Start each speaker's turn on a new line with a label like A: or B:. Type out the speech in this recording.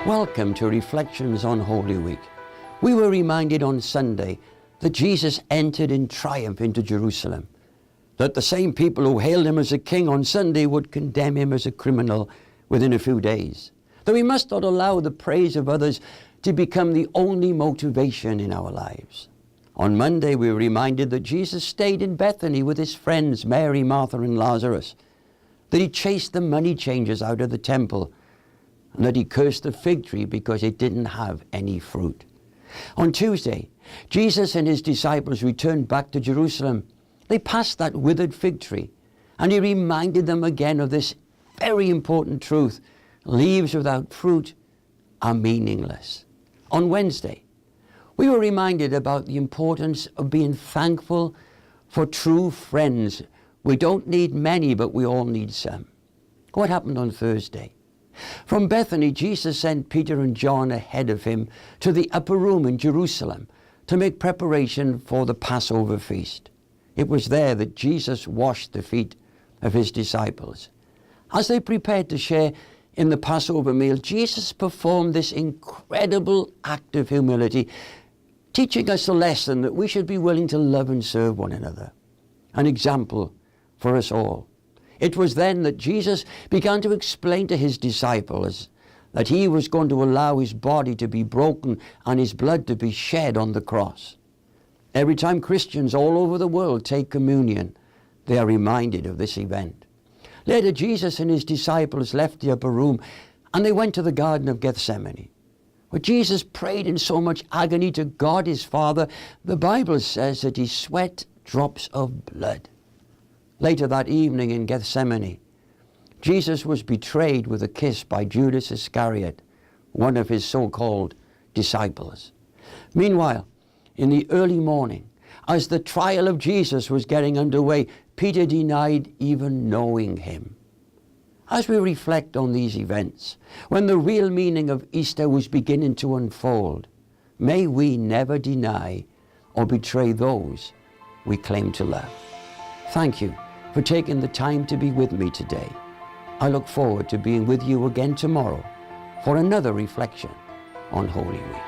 A: Welcome to Reflections on Holy Week. We were reminded on Sunday that Jesus entered in triumph into Jerusalem, that the same people who hailed him as a king on Sunday would condemn him as a criminal within a few days, that we must not allow the praise of others to become the only motivation in our lives. On Monday, we were reminded that Jesus stayed in Bethany with his friends Mary, Martha, and Lazarus, that he chased the money changers out of the temple, and that he cursed the fig tree because it didn't have any fruit. On Tuesday, Jesus and his disciples returned back to Jerusalem. They passed that withered fig tree, and he reminded them again of this very important truth: leaves without fruit are meaningless. On Wednesday, we were reminded about the importance of being thankful for true friends. We don't need many, but we all need some. What happened on Thursday? From Bethany, Jesus sent Peter and John ahead of him to the upper room in Jerusalem to make preparation for the Passover feast. It was there that Jesus washed the feet of his disciples. As they prepared to share in the Passover meal, Jesus performed this incredible act of humility, teaching us a lesson that we should be willing to love and serve one another, an example for us all. It was then that Jesus began to explain to his disciples that he was going to allow his body to be broken and his blood to be shed on the cross. Every time Christians all over the world take communion, they are reminded of this event. Later, Jesus and his disciples left the upper room and they went to the Garden of Gethsemane, where Jesus prayed in so much agony to God his Father. The Bible says that he sweat drops of blood. Later that evening in Gethsemane, Jesus was betrayed with a kiss by Judas Iscariot, one of his so-called disciples. Meanwhile, in the early morning, as the trial of Jesus was getting underway, Peter denied even knowing him. As we reflect on these events, when the real meaning of Easter was beginning to unfold, may we never deny or betray those we claim to love. Thank you for taking the time to be with me today. I look forward to being with you again tomorrow for another reflection on Holy Week.